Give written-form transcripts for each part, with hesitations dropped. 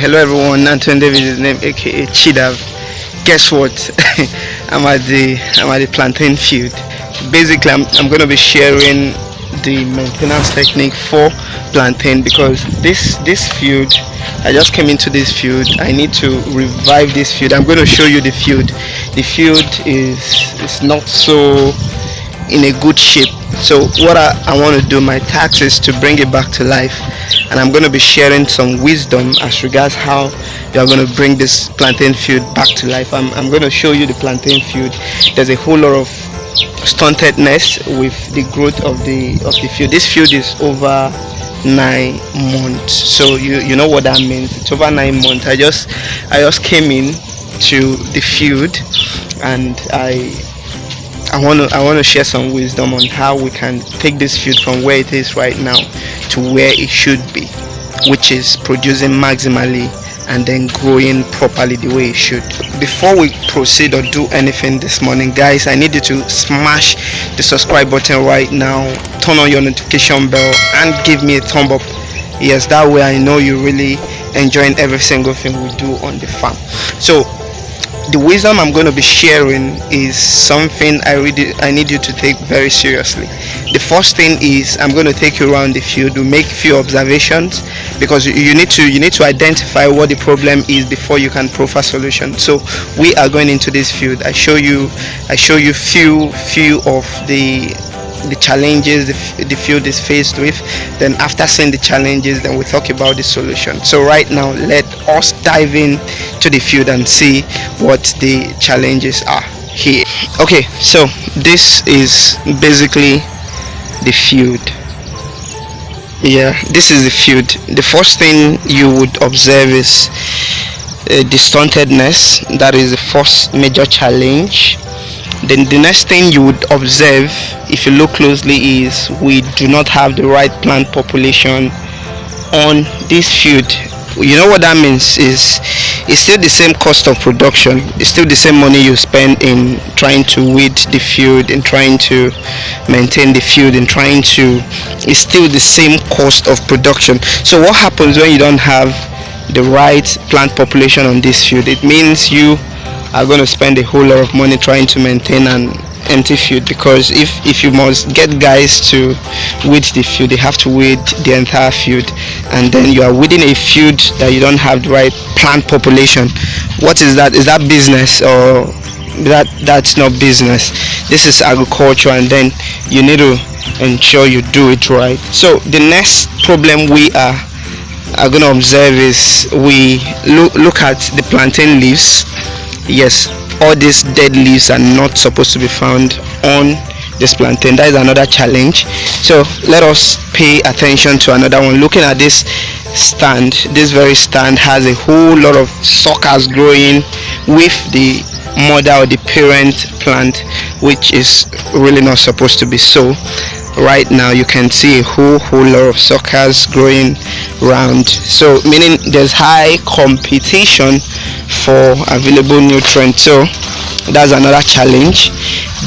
Hello everyone, Anton David is name aka Chidav. Guess what? I'm at the plantain field. Basically I'm gonna be sharing the maintenance technique for plantain because this field, I just came into this field. I need to revive this field. I'm gonna show you the field. The field is not so in a good shape. So what I want to do, my task is to bring it back to life, and I'm going to be sharing some wisdom as regards how you are going to bring this plantain field back to life. I'm going to show you the plantain field. There's a whole lot of stuntedness with the growth of the field. This field is over 9 months, so you know what that means. It's over 9 months. I just came in to the field, and I want to share some wisdom on how we can take this field from where it is right now to where it should be, which is producing maximally and then growing properly the way it should. Before we proceed or do anything this morning, guys, I need you to smash the subscribe button right now, turn on your notification bell, and give me a thumb up. Yes, that way I know you're really enjoying every single thing we do on the farm. So the wisdom I'm going to be sharing is something I need you to take very seriously. The first thing is I'm going to take you around the field to make few observations, because you need to identify what the problem is before you can proffer solution. So we are going into this field. I show you few of the challenges the field is faced with. Then after seeing the challenges, then we talk about the solution. So right now, let us dive in to the field and see what the challenges are here. Okay, so this is basically the field. Yeah, this is the field. The first thing you would observe is the stuntedness. That is the first major challenge. Then the next thing you would observe, if you look closely, is we do not have the right plant population on this field. You know what that means is it's still the same cost of production. It's still the same money you spend in trying to weed the field, in trying to maintain the field, in trying to, it's still the same cost of production. So what happens when you don't have the right plant population on this field? It means you are going to spend a whole lot of money trying to maintain an empty field, because if you must get guys to weed the field, they have to weed the entire field, and then you are weeding a field that you don't have the right plant population. What is that? Is that business? Or that's not business? This is agriculture, and then you need to ensure you do it right. So the next problem we are going to observe is we look at the plantain leaves. Yes, all these dead leaves are not supposed to be found on this plantain. That is another challenge. So let us pay attention to another one. Looking at this stand, this very stand has a whole lot of suckers growing with the mother or the parent plant, which is really not supposed to be so. Right now you can see a whole lot of suckers growing round, so meaning there's high competition for available nutrients. So that's another challenge.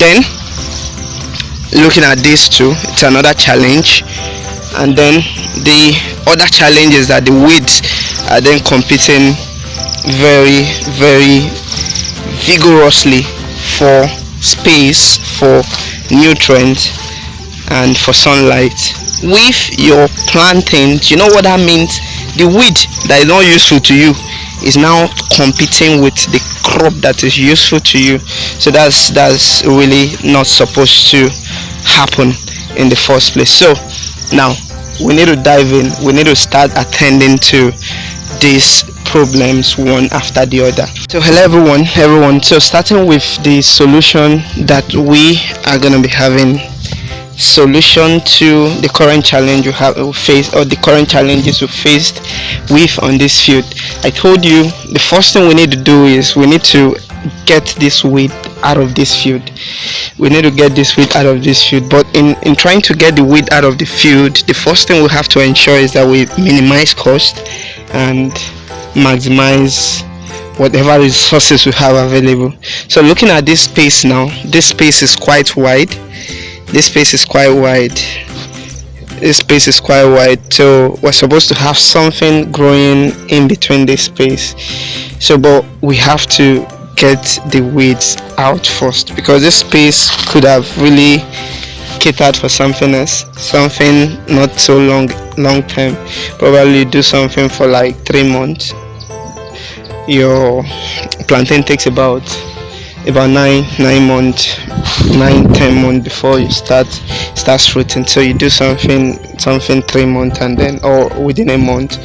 Then looking at these two, it's another challenge. And then the other challenge is that the weeds are then competing very vigorously for space, for nutrients, and for sunlight. With your plantains, you know what that means? The weed that is not useful to you is now competing with the crop that is useful to you. So that's really not supposed to happen in the first place. So now we need to dive in. We need to start attending to these problems one after the other. So hello everyone. So starting with the solution that we are going to be having. Solution to the current challenge we faced, or the current challenges we faced with on this field. I told you the first thing we need to do is we need to get this weed out of this field. We need to get this weed out of this field. But in trying to get the weed out of the field, the first thing we have to ensure is that we minimize cost and maximize whatever resources we have available. So looking at this space now, this space is quite wide. This space is quite wide. this space is quite wide, so we're supposed to have something growing in between this space. So but we have to get the weeds out first, because this space could have really catered for something else, something not so long term. Probably do something for like 3 months. Your plantain takes about 9 months, 9-10 months before you starts fruiting. So you do something 3 months, and then, or within a month,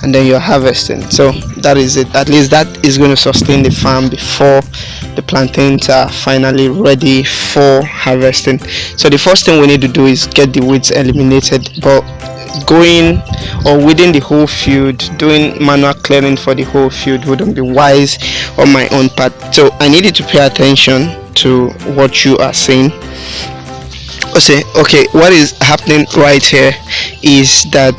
and then you're harvesting. So that is it. At least that is going to sustain the farm before the plantains are finally ready for harvesting. So the first thing we need to do is get the weeds eliminated. But going or within the whole field, doing manual clearing for the whole field wouldn't be wise on my own part. So I need you to pay attention to what you are saying. Okay, what is happening right here is that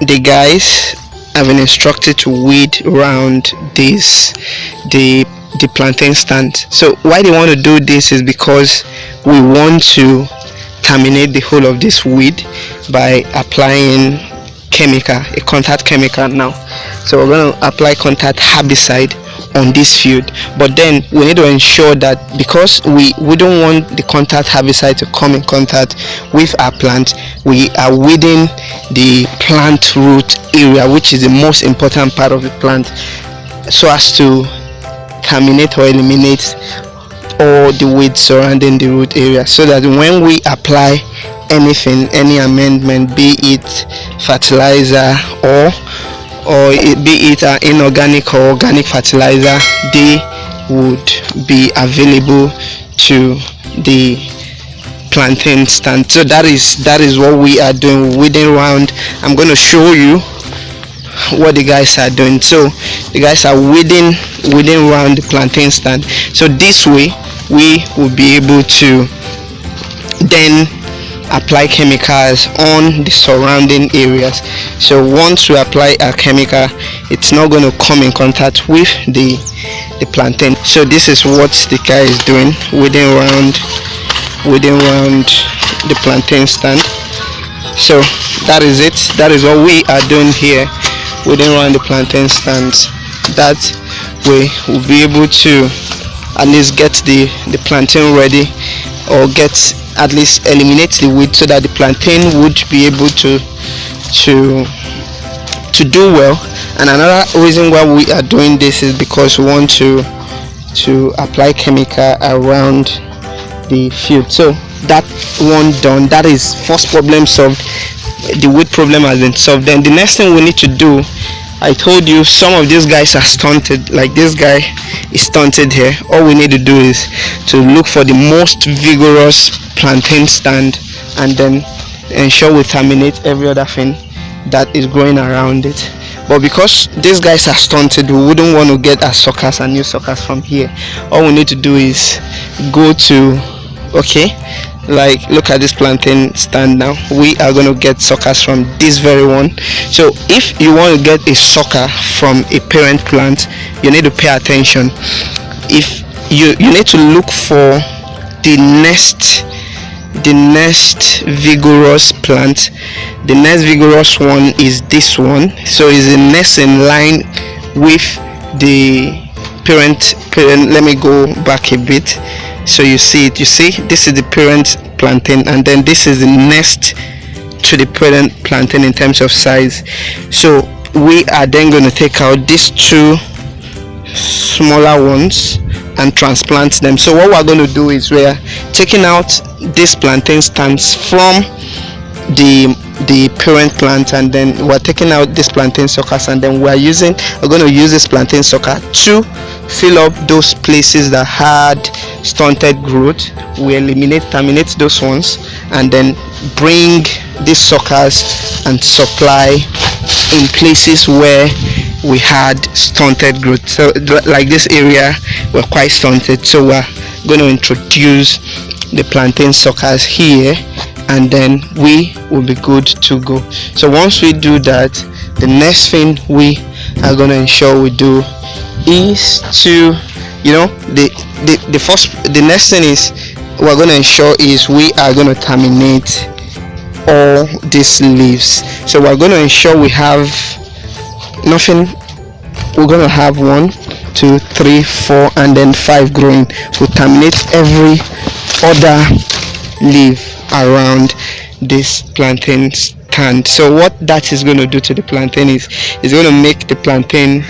the guys have been instructed to weed around the plantain stand. So why they want to do this is because we want to terminate the whole of this weed by applying a contact chemical now. So we're going to apply contact herbicide on this field, but then we need to ensure that, because we don't want the contact herbicide to come in contact with our plant, we are weeding the plant root area, which is the most important part of the plant, so as to terminate or eliminate all the weeds surrounding the root area, so that when we apply anything, any amendment, be it fertilizer or be it inorganic or organic fertilizer, they would be available to the plantain stand. So that is what we are doing, weeding around. I'm going to show you what the guys are doing. So the guys are weeding around the plantain stand. So this way we will be able to then apply chemicals on the surrounding areas. So once we apply a chemical, it's not going to come in contact with the plantain. So this is what the guy is doing, weeding around the plantain stand. So that is it. That is what we are doing here, weeding around the plantain stands. That way we'll be able to at least get the plantain ready, or at least eliminate the weed, so that the plantain would be able to do well. And another reason why we are doing this is because we want to apply chemical around the field. So that one done, that is first problem solved. The weed problem has been solved. Then the next thing we need to do, I told you some of these guys are stunted, like this guy is stunted here. All we need to do is to look for the most vigorous plantain stand, and then ensure we terminate every other thing that is growing around it. But because these guys are stunted, we wouldn't want to get our suckers and new suckers from here. All we need to do is go to, like, look at this plantain stand now. We are going to get suckers from this very one. So if you want to get a sucker from a parent plant, you need to pay attention. If you need to look for the next vigorous plant. The next vigorous one is this one. So it's the next in line with the parent. Let me go back a bit so you see it. You see, this is the parent plantain, and then this is the next to the parent plantain in terms of size. So we are then going to take out these two smaller ones and transplant them. So what we're going to do is we're taking out this plantain stands from the parent plant, and then we're taking out this plantain suckers, and then we're going to use this plantain sucker to fill up those places that had stunted growth. We terminate those ones, and then bring these suckers and supply in places where we had stunted growth. So like this area, we're quite stunted, so we're going to introduce the plantain suckers here, and then we will be good to go. So once we do that, the next thing we are going to ensure we do is to, the next thing is we're going to ensure is we are going to terminate all these leaves. So we're going to ensure we have nothing. We're going to have 1, 2, 3, 4, and then 5 growing. We'll terminate every other leaf around this plantain stand. So what that is going to do to the plantain is going to make the plantain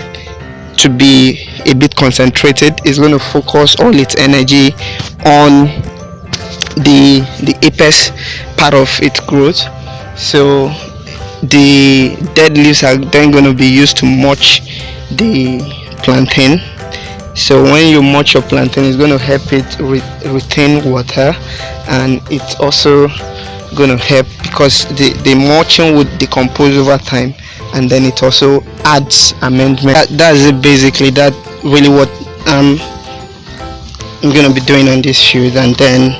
to be a bit concentrated. It's going to focus all its energy on the apex part of its growth. So the dead leaves are then going to be used to mulch the plantain. So when you mulch your plantain, it's going to help it retain water, and it's also going to help because the mulching would decompose over time, and then it also adds amendment. That's it basically. That really what I'm going to be doing on this field. And then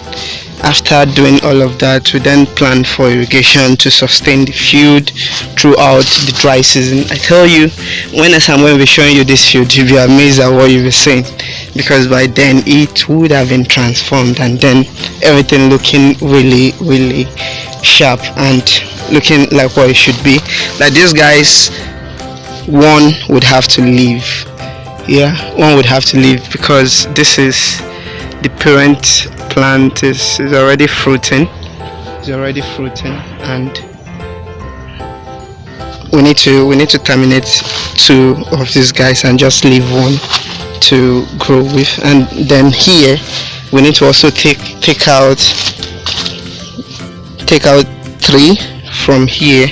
after doing all of that, we then plan for irrigation to sustain the field throughout the dry season. I tell you, when I'm going to be showing you this field, you'll be amazed at what you'll be seeing, because by then it would have been transformed, and then everything looking really, really sharp and looking like what it should be. Like these guys, one would have to leave. Yeah, one would have to leave because this is the parent plant is already fruiting. It's already fruiting, and we need to terminate 2 of these guys and just leave 1 to grow with. And then here we need to also take out 3 from here,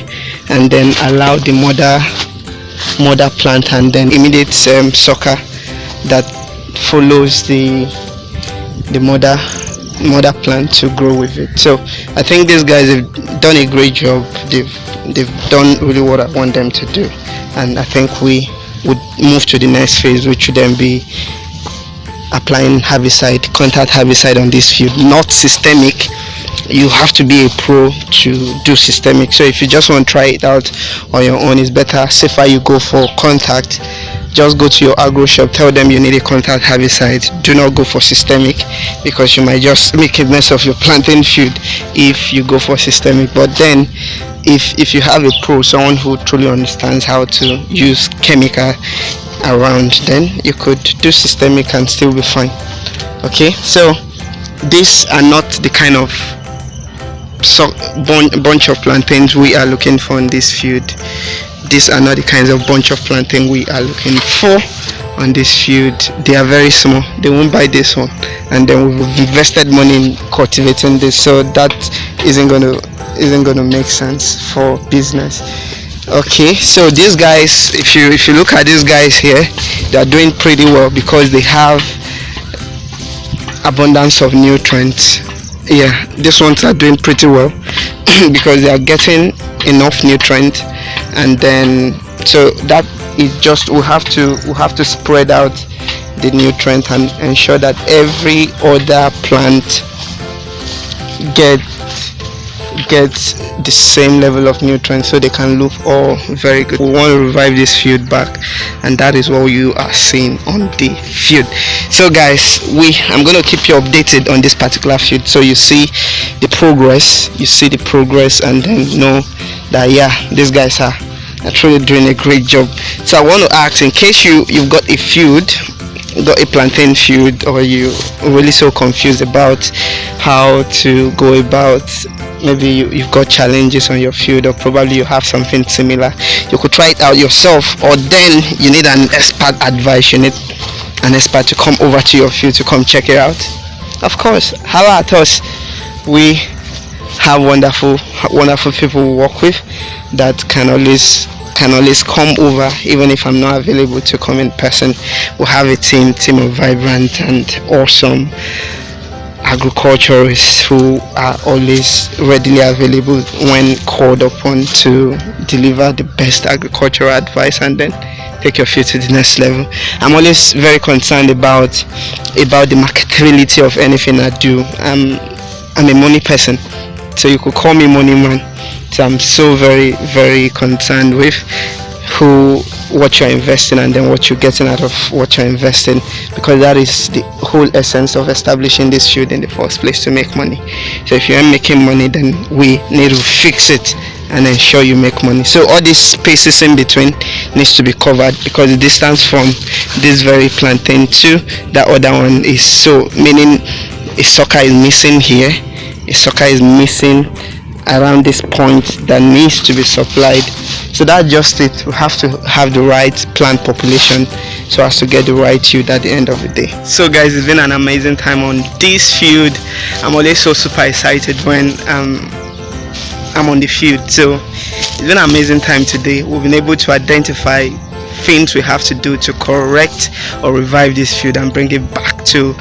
and then allow the mother plant and then immediate sucker that follows the mother plant to grow with it. So I think these guys have done a great job. They've done really what I want them to do, and I think we would move to the next phase, which would then be applying herbicide, contact herbicide on this field. Not systemic. You have to be a pro to do systemic. So if you just want to try it out on your own, it's better, safer you go for contact. Just go to your agro shop, tell them you need a contact herbicide. Do not go for systemic, because you might just make a mess of your plantain field if you go for systemic. But then if you have a pro, someone who truly understands how to use chemical around, then you could do systemic and still be fine. Okay, so these are not the kind of bunch of plantains we are looking for in this field. These are not the kinds of bunch of plantain we are looking for on this field. They are very small. They won't buy this one, and then we've invested money in cultivating this, so that isn't gonna make sense for business. Okay, so these guys, if you look at these guys here, they are doing pretty well because they have abundance of nutrients. Yeah, these ones are doing pretty well because they are getting enough nutrient, and then so that is just we have to spread out the nutrient and ensure that every other plant gets the same level of nutrients, so they can look all very good. We want to revive this field back, and that is what you are seeing on the field. So guys, I'm going to keep you updated on this particular field, so you see the progress, and then know that yeah, these guys are truly doing a great job. So I want to ask, in case you've got a field, got a plantain field, or you really so confused about how to go about, maybe you've got challenges on your field, or probably you have something similar, you could try it out yourself, or then you need an expert advice, you need an expert to come over to your field to come check it out. Of course, how about us? We have wonderful people we work with that can always come over, even if I'm not available to come in person. We have a team of vibrant and awesome agriculturists who are always readily available when called upon to deliver the best agricultural advice and then take your field to the next level. I'm always very concerned about the marketability of anything I do. I'm a money person, so you could call me money man. So I'm so very, very concerned with who what you're investing and then what you're getting out of what you're investing, because that is the whole essence of establishing this field in the first place, to make money. So if you aren't making money, then we need to fix it and ensure you make money. So all these spaces in between needs to be covered, because the distance from this very plantain to that other one is so, meaning a sucker is missing here, a sucker is missing around this point that needs to be supplied. So that's just it. We have to have the right plant population so as to get the right yield at the end of the day. So guys, it's been an amazing time on this field. I'm always so super excited when I'm on the field. So it's been an amazing time today. We've been able to identify things we have to do to correct or revive this field and bring it back to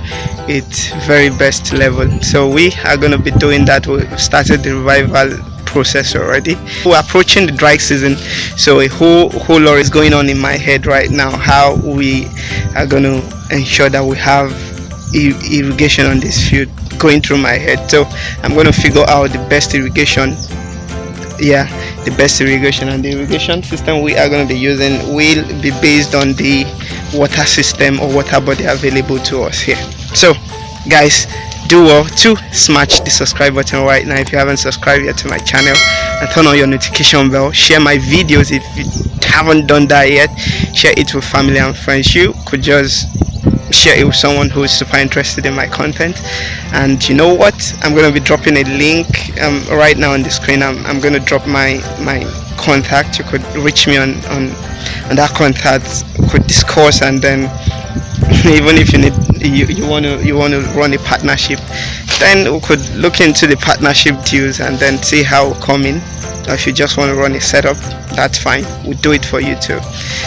its very best level. So we are going to be doing that. We've started the revival process already. We're approaching the dry season, so a whole lot is going on in my head right now, how we are going to ensure that we have irrigation on this field going through my head. So I'm going to figure out the best irrigation, the best irrigation, and the irrigation system we are going to be using will be based on the water system or water body available to us here. So guys, do well to smash the subscribe button right now if you haven't subscribed yet to my channel, and turn on your notification bell. Share my videos if you haven't done that yet. Share it with family and friends. You could just share it with someone who is super interested in my content. And you know what, I'm going to be dropping a link right now on the screen. I'm going to drop my contact. You could reach me on that contact. We could discuss, and then even if you need you want to run a partnership, then we could look into the partnership deals and then see how we come in. Or if you just want to run a setup, that's fine, we'll do it for you too.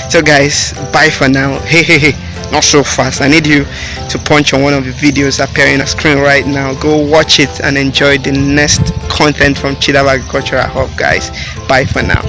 So guys, bye for now. Hey, not so fast. I need you to punch on one of the videos appearing on screen right now. Go watch it and enjoy the next content from Chidab Agricultural Hub. Guys, bye for now.